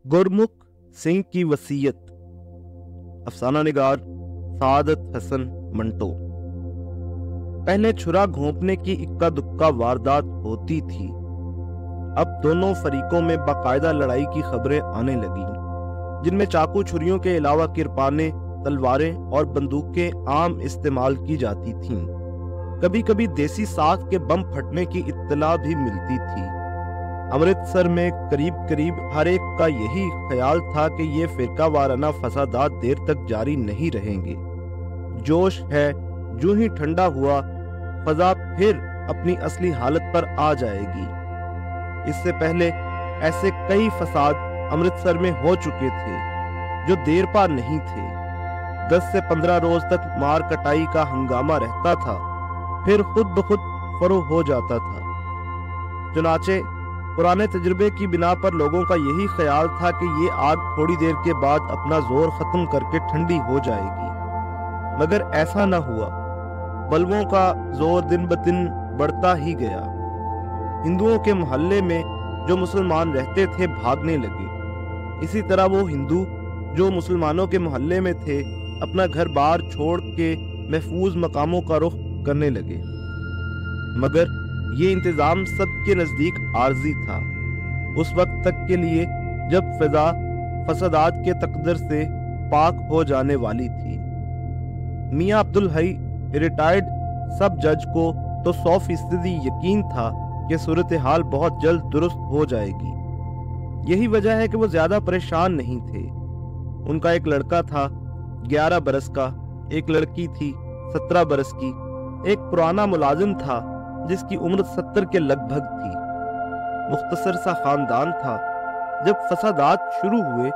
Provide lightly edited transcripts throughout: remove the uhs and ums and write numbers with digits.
गुरमुख सिंह की वसीयत। अफसाना निगार सादत हसन मंटो। पहले छुरा घोंपने की इक्का दुक्का वारदात होती थी, अब दोनों फरीकों में बाकायदा लड़ाई की खबरें आने लगी, जिनमें चाकू छुरियों के अलावा किरपाने, तलवारें और बंदूकें आम इस्तेमाल की जाती थीं। कभी कभी देसी साख के बम फटने की इत्तला भी मिलती थी। अमृतसर में करीब करीब हर एक का यही ख्याल था कि ये फिरका वाराना फसादात देर तक जारी नहीं रहेंगे। जोश है जो ही ठंडा हुआ, फजा फिर अपनी असली हालत पर आ जाएगी। इससे पहले ऐसे कई फसाद अमृतसर में हो चुके थे जो देर पा नहीं थे। 10 से 15 रोज तक मार कटाई का हंगामा रहता था, फिर खुद ब खुद फरो हो जाता था। चुनाचे पुराने तजुर्बे की बिना पर लोगों का यही ख्याल था कि ये आग थोड़ी देर के बाद अपना जोर खत्म करके ठंडी हो जाएगी, मगर ऐसा न हुआ। बल्बों का जोर दिन ब दिन बढ़ता ही गया। हिंदुओं के मोहल्ले में जो मुसलमान रहते थे भागने लगे। इसी तरह वो हिंदू जो मुसलमानों के मोहल्ले में थे अपना घर बार छोड़ के महफूज मकामों का रुख करने लगे। मगर ये इंतजाम सबके नजदीक आर्जी था, उस वक्त तक के लिए जब फिजा फसादात के तकदर से पाक हो जाने वाली थी। मियां अब्दुल हई रिटायर्ड सब जज को तो 100% यकीन था कि सूरत हाल बहुत जल्द दुरुस्त हो जाएगी। यही वजह है कि वो ज्यादा परेशान नहीं थे। उनका एक लड़का था 11 बरस का, एक लड़की थी 17 बरस की, एक पुराना मुलाजिम था जिसकी उम्र 70 के लगभग थी। मुख्तसर सा खानदान था। जब फसादात शुरू हुए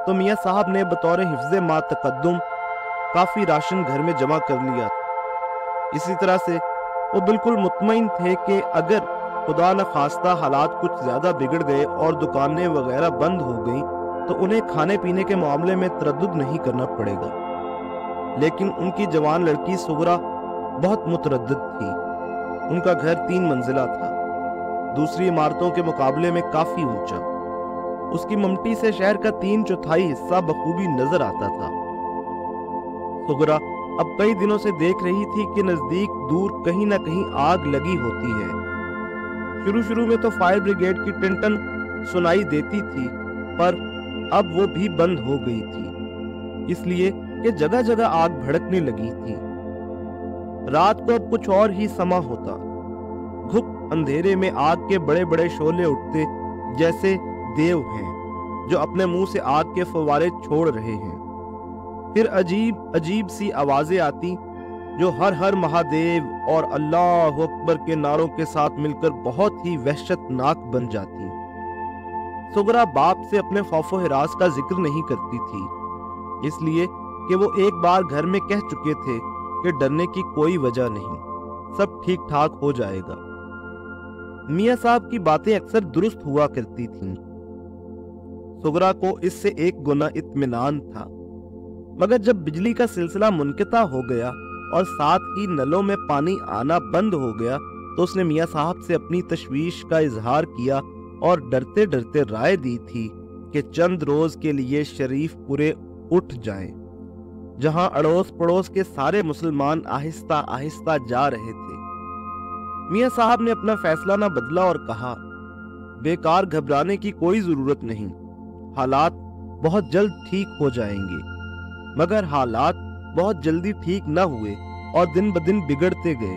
तो मियां साहब ने बतौर हिफ्ज़े मा तकद्दुम काफी राशन घर में जमा कर लिया था। इसी तरह से वो बिल्कुल मुतमईन थे कि अगर खुदा न खास्ता हालात कुछ ज्यादा बिगड़ गए और दुकानें वगैरह बंद हो गई तो उन्हें खाने पीने के मामले में तरद्दुद नहीं करना पड़ेगा। लेकिन उनकी जवान लड़की सुगरा बहुत मुतरद्दिद थी। उनका घर 3 मंजिला था, दूसरी इमारतों के मुकाबले में काफी ऊंचा। उसकी ममटी से शहर का 3/4 हिस्सा बखूबी नजर आता था। सुगरा अब कई दिनों से देख रही थी कि नजदीक दूर कहीं ना कहीं आग लगी होती है। शुरू में तो फायर ब्रिगेड की टिंटन सुनाई देती थी, पर अब वो भी बंद हो गई थी, इसलिए कि जगह जगह आग भड़कने लगी थी। रात को अब कुछ और ही समा होता। घुप अंधेरे में आग के बड़े बड़े शोले उठते, जैसे देव हैं जो अपने मुंह से आग के फव्वारे छोड़ रहे हैं। फिर अजीब अजीब सी आवाजें आती जो हर हर महादेव और अल्लाह अकबर के नारों के साथ मिलकर बहुत ही वहशतनाक बन जाती। सुगरा बाप से अपने खौफो हिरास का जिक्र नहीं करती थी, इसलिए कि वो एक बार घर में कह चुके थे कि डरने की कोई वजह नहीं, सब ठीक ठाक हो जाएगा। मियां साहब की बातें अक्सर दुरुस्त हुआ करती थीं। सुगरा को इससे एक गुना इत्मीनान था। मगर जब बिजली का सिलसिला मुनक़ता हो गया और साथ ही नलों में पानी आना बंद हो गया तो उसने मियां साहब से अपनी तशवीश का इजहार किया और डरते डरते राय दी थी कि चंद रोज के लिए शरीफपुरे उठ जाएं, जहां अड़ोस पड़ोस के सारे मुसलमान आहिस्ता आहिस्ता जा रहे थे। मियां साहब ने अपना फैसला न बदला और कहा, बेकार घबराने की कोई जरूरत नहीं, हालात बहुत जल्द ठीक हो जाएंगे। मगर हालात बहुत जल्दी ठीक न हुए और दिन ब दिन बिगड़ते गए।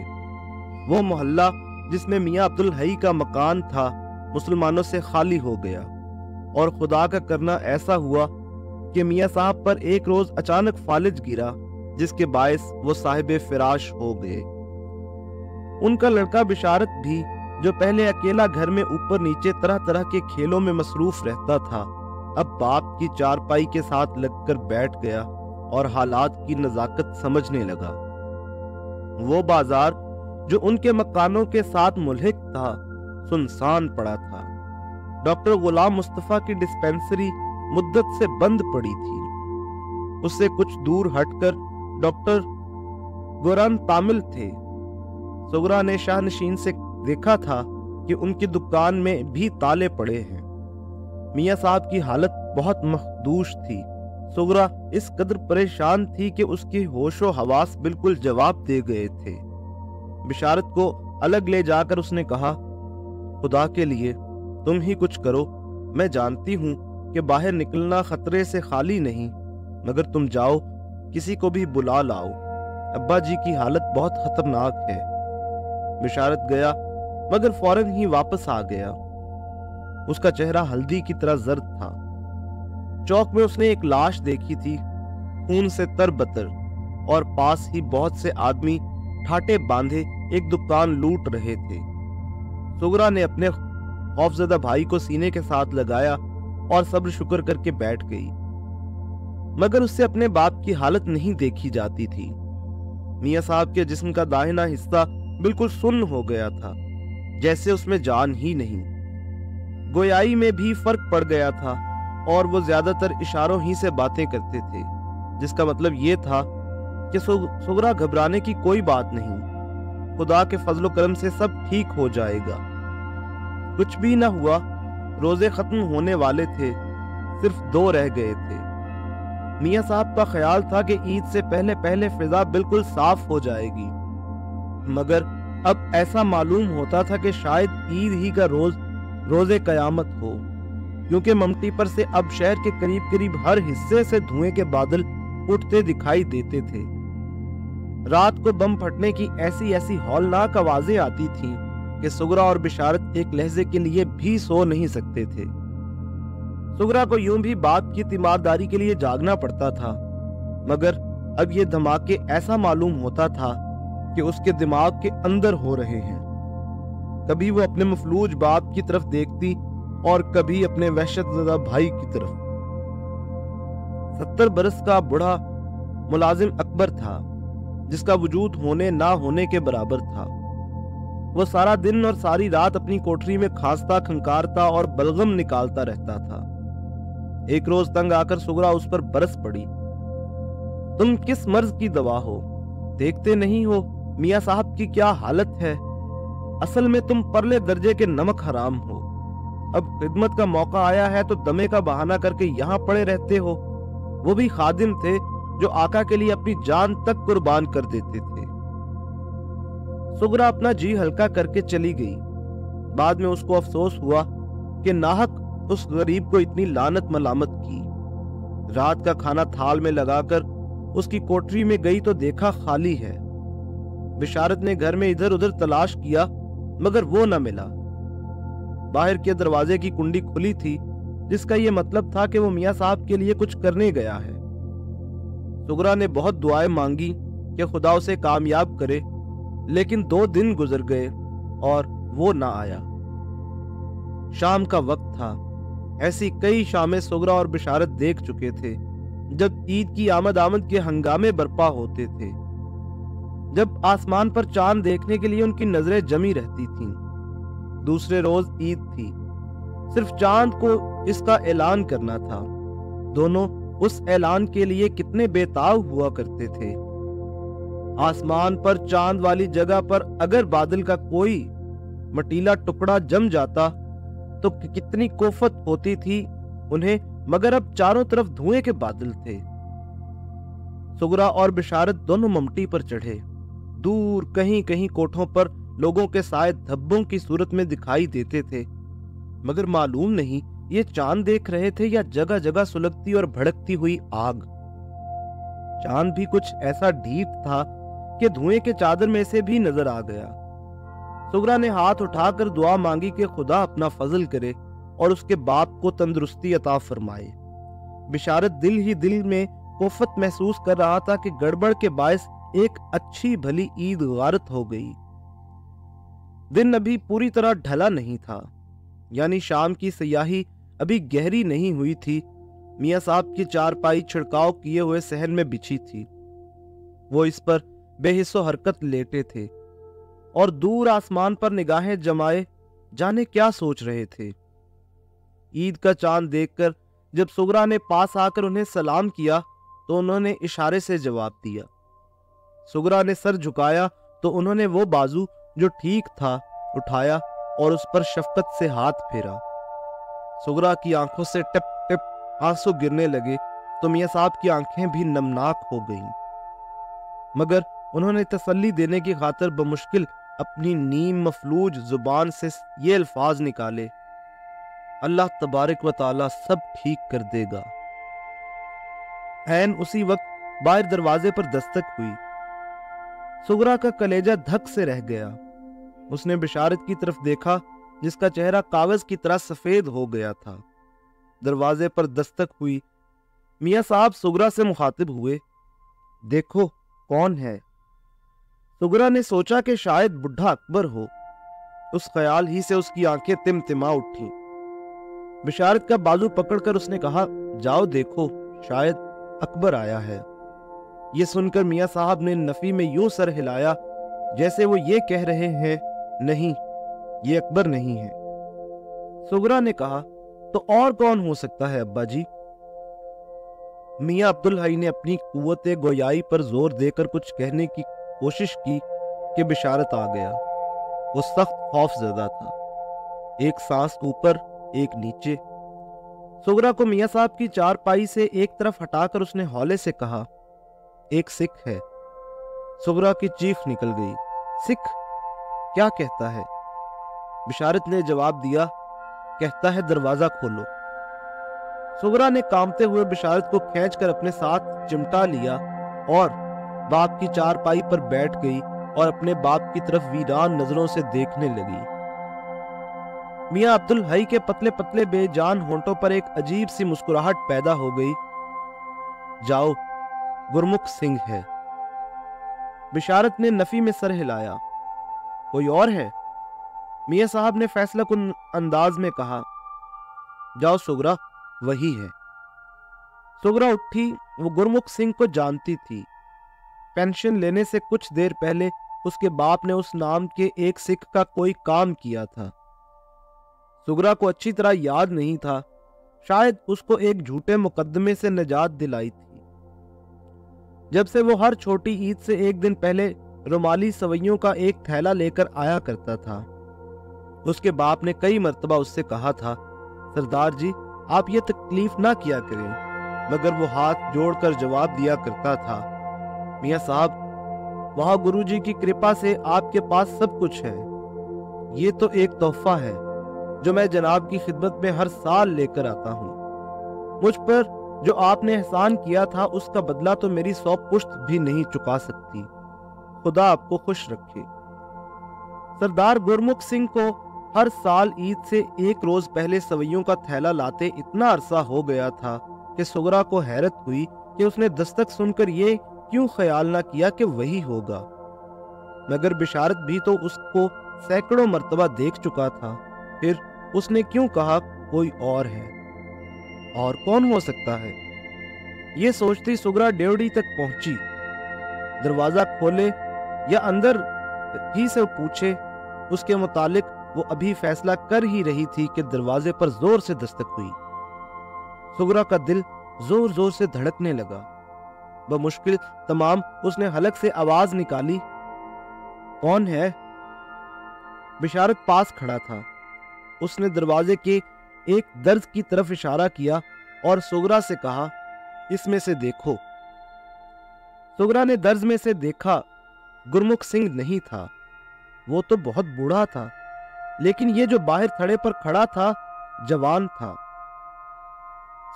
वो मोहल्ला जिसमें मियां अब्दुल हई का मकान था मुसलमानों से खाली हो गया और खुदा का करना ऐसा हुआ कि मियां साहब पर एक रोज अचानक फालिज गिरा, जिसके बायस वो साहिब फिराश हो गए। उनका लड़का बिशारत भी, जो पहले अकेला घर में ऊपर नीचे तरह तरह के खेलों में मसरूफ रहता था, अब बाप की चारपाई के साथ लगकर बैठ गया और हालात की नजाकत समझने लगा। वो बाजार जो उनके मकानों के साथ मुल्हिक था, सुनसान पड़ा था। डॉक्टर गुलाम मुस्तफा की डिस्पेंसरी मुद्दत से बंद पड़ी थी। उससे कुछ दूर हटकर डॉक्टर गुरान तामिल थे। सुगरा ने शाहनशीन से देखा था कि उनकी दुकान में भी ताले पड़े हैं। میاں صاحب کی حالت بہت مخدوش تھی۔ سغرا اس قدر پریشان تھی کہ اس کی ہوش و حواس بالکل جواب دے گئے تھے۔ بشارت کو الگ لے جا کر اس نے کہا، خدا کے لیے تم ہی کچھ کرو، میں جانتی ہوں کہ باہر نکلنا خطرے سے خالی نہیں، مگر تم جاؤ، کسی کو بھی بلا لاؤ، ابا جی کی حالت بہت خطرناک ہے۔ بشارت گیا مگر فوراً ہی واپس آ گیا۔ اس کا چہرہ ہلدی کی طرح زرد تھا۔ چوک میں اس نے ایک لاش دیکھی تھی، خون سے تر بتر، اور پاس ہی بہت سے آدمی ٹھاٹے باندھے ایک دکان لوٹ رہے تھے۔ سغرا نے اپنے خوفزدہ بھائی کو سینے کے ساتھ لگایا اور صبر شکر کر کے بیٹھ گئی، مگر اس سے اپنے باپ کی حالت نہیں دیکھی جاتی تھی۔ میاں صاحب کے جسم کا داہنا حصہ بالکل سن ہو گیا تھا، جیسے اس میں جان ہی نہیں۔ گویائی میں بھی فرق پڑ گیا تھا اور وہ زیادہ تر اشاروں ہی سے باتیں کرتے تھے، جس کا مطلب یہ تھا کہ سغرا گھبرانے کی کوئی بات نہیں، خدا کے فضل و کرم سے سب ٹھیک ہو جائے گا۔ کچھ بھی نہ ہوا، روزے ختم ہونے والے تھے، صرف 2 رہ گئے تھے۔ میاں صاحب کا خیال تھا کہ عید سے پہلے پہلے فضا بالکل صاف ہو جائے گی، مگر اب ایسا معلوم ہوتا تھا کہ شاید عید ہی کا روز قیامت ہو، کیونکہ ممٹی پر سے اب شہر کے قریب قریب ہر حصے سے دھوئیں کے بادل اٹھتے دکھائی دیتے تھے۔ رات کو بم پھٹنے کی ایسی ایسی ہولناک آوازیں آتی تھیں کہ سغرا اور بشارت ایک لہجے کے لیے بھی سو نہیں سکتے تھے۔ سغرا کو یوں بھی باپ کی تیمارداری کے لیے جاگنا پڑتا تھا، مگر اب یہ دھماکے ایسا معلوم ہوتا تھا کہ اس کے دماغ کے اندر ہو رہے ہیں۔ کبھی وہ اپنے مفلوج باپ کی طرف دیکھتی اور کبھی اپنے وحشت زدہ بھائی کی طرف۔ 70 برس کا بڑھا ملازم اکبر تھا، جس کا وجود ہونے نہ ہونے کے برابر تھا۔ وہ سارا دن اور ساری رات اپنی کوٹری میں کھانستا کھنکارتا اور بلغم نکالتا رہتا تھا۔ ایک روز تنگ آ کر سغرا اس پر برس پڑی، تم کس مرض کی دوا ہو؟ دیکھتے نہیں ہو میاں صاحب کی کیا حالت ہے؟ اصل میں تم پرلے درجے کے نمک حرام ہو۔ اب خدمت کا موقع آیا ہے تو دمے کا بہانہ کر کے یہاں پڑے رہتے ہو۔ وہ بھی خادم تھے جو آقا کے لیے اپنی جان تک قربان کر دیتے تھے۔ سغرا اپنا جی ہلکا کر کے چلی گئی۔ بعد میں اس کو افسوس ہوا کہ ناحق اس غریب کو اتنی لعنت ملامت کی۔ رات کا کھانا تھال میں لگا کر اس کی کوٹری میں گئی تو دیکھا خالی ہے۔ بشارت نے گھر میں ادھر ادھر تلاش کیا مگر وہ نہ ملا۔ باہر کے دروازے کی کنڈی کھلی تھی، جس کا یہ مطلب تھا کہ وہ میاں صاحب کے لیے کچھ کرنے گیا ہے۔ سغرا نے بہت دعائیں مانگی کہ خدا اسے کامیاب کرے، لیکن 2 دن گزر گئے اور وہ نہ آیا۔ شام کا وقت تھا۔ ایسی کئی شامیں سغرا اور بشارت دیکھ چکے تھے جب عید کی آمد کے ہنگامے برپا ہوتے تھے، جب آسمان پر چاند دیکھنے کے لیے ان کی نظریں جمی رہتی تھیں۔ دوسرے روز عید تھی، صرف چاند کو اس کا اعلان کرنا تھا۔ دونوں اس اعلان کے لیے کتنے بےتاب ہوا کرتے تھے۔ آسمان پر چاند والی جگہ پر اگر بادل کا کوئی مٹیلا ٹکڑا جم جاتا تو کتنی کوفت ہوتی تھی انہیں، مگر اب چاروں طرف دھوئیں کے بادل تھے۔ سغرا اور بشارت دونوں ممٹی پر چڑھے۔ دور کہیں کہیں کوٹھوں پر لوگوں کے سائے دھبوں کی صورت میں دکھائی دیتے تھے، مگر معلوم نہیں یہ چاند دیکھ رہے تھے یا جگہ جگہ سلگتی اور بھڑکتی ہوئی آگ۔ چاند بھی کچھ ایسا ڈھیٹ تھا کہ دھوئیں کے چادر میں سے بھی نظر آ گیا۔ سغرا نے ہاتھ اٹھا کر دعا مانگی کہ خدا اپنا فضل کرے اور اس کے باپ کو تندرستی عطا فرمائے۔ بشارت دل ہی دل میں کوفت محسوس کر رہا تھا کہ گڑبڑ کے باعث ایک اچھی بھلی عید غارت ہو گئی۔ دن ابھی پوری طرح ڈھلا نہیں تھا، یعنی شام کی سیاہی ابھی گہری نہیں ہوئی تھی۔ میاں صاحب کی چارپائی چھڑکاؤ کیے ہوئے صحن میں بچھی تھی، وہ اس پر بے حس و حرکت لیٹے تھے اور دور آسمان پر نگاہیں جمائے جانے کیا سوچ رہے تھے۔ عید کا چاند دیکھ کر جب سغرا نے پاس آ کر انہیں سلام کیا تو انہوں نے اشارے سے جواب دیا۔ سغرا نے سر جھکایا تو انہوں نے وہ بازو جو ٹھیک تھا اٹھایا اور اس پر شفقت سے ہاتھ پھیرا۔ सुगरा की आंखों से टिप टिप आंसू गिरने लगे तो मियां साहब की आंखें भी नमनाक हो गईं। मगर उन्होंने तसल्ली देने की खातिर बमुश्किल अपनी नीम मफलूज जुबान से ये अल्फाज निकाले, अल्लाह तबारक व ताला सब ठीक कर देगा। ऐन उसी वक्त बाहर दरवाजे पर दस्तक हुई। सुगरा का कलेजा धक से रह गया। उसने बिशारत की तरफ देखा जिसका चेहरा कागज की तरह सफेद हो गया था। दरवाजे पर दस्तक हुई। मियां साहब सुगरा से मुखातिब हुए, देखो कौन है। सुगरा ने सोचा कि शायद बुढ़ा अकबर हो। उस ख्याल ही से उसकी आंखें तिमतिमा उठी। बिशारत का बाजू पकड़कर उसने कहा, जाओ देखो, शायद अकबर आया है। ये सुनकर मियां साहब ने नफी में यूं सर हिलाया जैसे वो ये कह रहे हैं, नहीं, ये अकबर नहीं है। सुगरा ने कहा, तो और कौन हो सकता है अब्बा जी? मियां अब्दुल हई ने अपनी कुव्वत गोयाई पर जोर देकर कुछ कहने की कोशिश की कि बिशारत आ गया। वो सख्त खौफजदा था। एक सांस ऊपर, एक नीचे। सुगरा को मियां साहब की चारपाई से एक तरफ हटाकर उसने हौले से कहा, एक सिख है। सुगरा की चीख निकल गई, सिख? क्या कहता है? बिशारत ने जवाब दिया, कहता है दरवाजा खोलो। सुगरा ने कांपते हुए बिशारत को खींचकर अपने साथ चिमटा लिया और बाप की चारपाई पर बैठ गई और अपने बाप की तरफ वीरान नजरों से देखने लगी। मियां अब्दुल हई के पतले पतले बेजान होंठों पर एक अजीब सी मुस्कुराहट पैदा हो गई। जाओ, गुरमुख सिंह है। बिशारत ने नफी में सर हिलाया। कोई और है? मियां साहब ने फैसला कुन अंदाज में कहा, जाओ सुगरा, वही है। सुगरा उठी। वो गुरमुख सिंह को जानती थी। पेंशन लेने से कुछ देर पहले उसके बाप ने उस नाम के एक सिख का कोई काम किया था। सुगरा को अच्छी तरह याद नहीं था, शायद उसको एक झूठे मुकदमे से निजात दिलाई थी। जब से वो हर छोटी ईद से एक दिन पहले रुमाली सवैयों का एक थैला लेकर आया करता था। उसके बाप ने कई मर्तबा उससे कहा था, सरदार जी आप ये तकलीफ ना किया करें, मगर वो हाथ जोड़कर जवाब दिया करता था, मियां साहब वहां गुरुजी की कृपा से आपके पास सब कुछ है। ये तो एक तोहफा है जो मैं जनाब की खिदमत में हर साल लेकर आता हूँ। मुझ पर जो आपने एहसान किया था उसका बदला तो मेरी 100 पुश्त भी नहीं चुका सकती। खुदा आपको खुश रखे। सरदार गुरमुख सिंह को हर साल ईद से एक रोज पहले सवैयों का थैला लाते इतना अरसा हो गया था कि सुगरा को हैरत हुई कि उसने दस्तक सुनकर ये क्यों ख्याल ना किया कि वही होगा। मगर बिशारत भी तो उसको सैकड़ों मर्तबा देख चुका था, फिर उसने क्यों कहा कोई और है? और कौन हो सकता है? ये सोचती सुगरा ड्योढ़ी तक पहुंची। दरवाजा खोले या अंदर ही से पूछे, उसके मुतालिक वो अभी फैसला कर ही रही थी कि दरवाजे पर जोर से दस्तक हुई। सुगरा का दिल जोर जोर से धड़कने लगा। बमुश्किल तमाम उसने हलक से आवाज निकाली, कौन है? बिशारत पास खड़ा था। उसने दरवाजे के एक दर्ज की तरफ इशारा किया और सुगरा से कहा, इसमें से देखो। सुगरा ने दर्ज में से देखा। गुरमुख सिंह नहीं था। वो तो बहुत बूढ़ा था, लेकिन ये जो बाहर थड़े पर खड़ा था जवान था।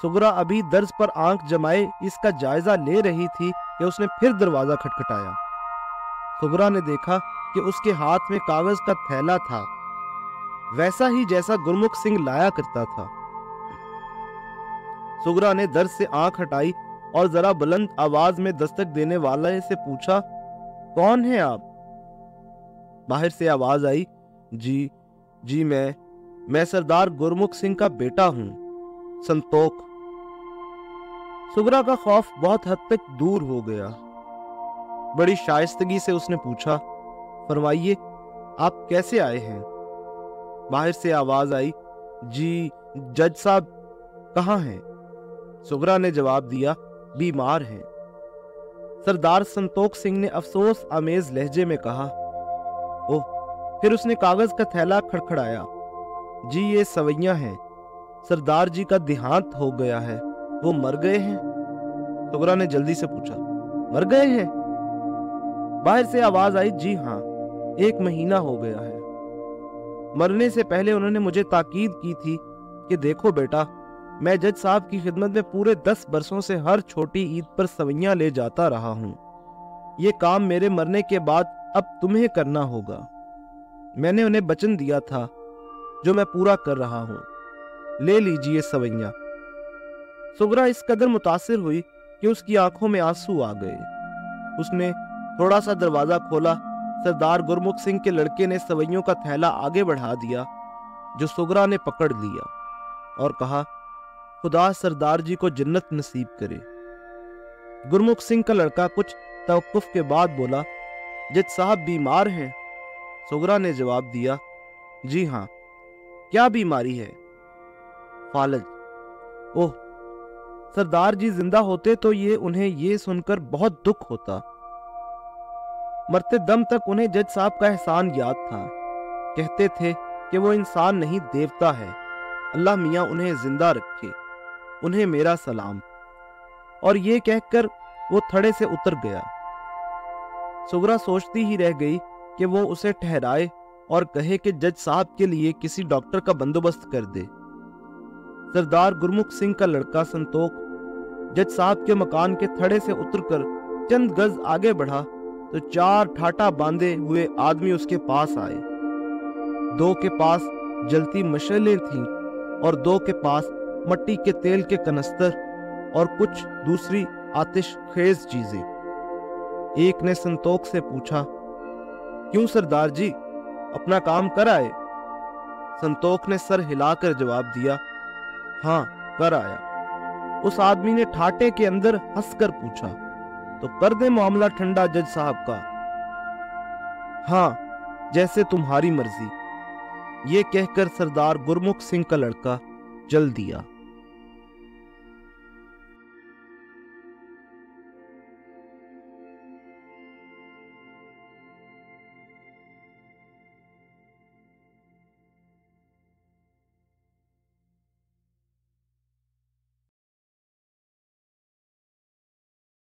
सुगरा अभी दर्ज पर आंख जमाए इसका जायजा ले रही थी कि उसने फिर दरवाजा खटखटाया। सुगरा ने देखा कि उसके हाथ में कागज का थैला था, वैसा ही जैसा गुरमुख सिंह लाया करता था। सुगरा ने दर्ज से आंख हटाई और जरा बुलंद आवाज में दस्तक देने वाले से पूछा, कौन है आप? बाहर से आवाज आई, जी मैं सरदार गुरमुख सिंह का बेटा हूं, संतोख। सुगरा का खौफ बहुत हद तक दूर हो गया। बड़ी शाइस्तगी से उसने पूछा, फरमाइए आप कैसे आए हैं? बाहर से आवाज आई, जी जज साहब कहाँ हैं? सुगरा ने जवाब दिया, बीमार हैं। सरदार संतोख सिंह ने अफसोस आमेज लहजे में कहा, ओह। फिर उसने कागज का थैला खड़खड़ाया, जी ये सवैयां हैं, सरदार जी का देहांत हो गया है, वो मर गए हैं? सुगरा ने जल्दी से पूछा। मर गए हैं? बाहर से आवाज आई, जी हाँ, 1 महीना हो गया है। मरने से पहले उन्होंने मुझे ताकीद की थी कि देखो बेटा, मैं जज साहब की खिदमत में पूरे 10 बरसों से हर छोटी ईद पर सवैयां ले जाता रहा हूं। ये काम मेरे मरने के बाद अब तुम्हें करना होगा। मैंने उन्हें वचन दिया था जो मैं पूरा कर रहा हूं। ले लीजिए सवैयां। सुगरा इस कदर मुतासिर हुई कि उसकी आंखों में आंसू आ गए। उसने थोड़ा सा दरवाजा खोला। सरदार गुरमुख सिंह के लड़के ने सवैयों का थैला आगे बढ़ा दिया, जो सुगरा ने पकड़ लिया और कहा, खुदा सरदार जी को जन्नत नसीब करे। गुरमुख सिंह का लड़का कुछ तवक्कुफ के बाद बोला, जज साहब बीमार हैं? सुगरा ने जवाब दिया, जी हाँ। क्या बीमारी है? फालज। ओह, सरदार जी जिंदा होते तो उन्हें ये सुनकर बहुत दुख होता। मरते दम तक उन्हें जज साहब का एहसान याद था। कहते थे कि वो इंसान नहीं देवता है। अल्लाह मियाँ उन्हें जिंदा रखे। उन्हें मेरा सलाम। और ये कहकर वो थड़े से उतर गया। सुगरा सोचती ही रह गई कि वो उसे ठहराए और कहे कि जज साहब के लिए किसी डॉक्टर का बंदोबस्त कर दे। सरदार गुरमुख सिंह का लड़का संतोख जज साहब के मकान के थड़े से उतरकर चंद गज आगे बढ़ा तो 4 ठाटा बांधे हुए आदमी उसके पास आए। 2 के पास जलती मशालें थीं और 2 के पास मट्टी के तेल के कनस्तर और कुछ दूसरी आतिश खेज चीजें। एक ने संतोख से पूछा, क्यों सरदार जी, अपना काम कर आए? संतोख ने सर हिलाकर जवाब दिया, हाँ, कर आया। उस आदमी ने ठाटे के अंदर हंसकर पूछा, तो कर दे मामला ठंडा जज साहब का? हाँ, जैसे तुम्हारी मर्जी। ये कहकर सरदार गुरमुख सिंह का लड़का चल दिया।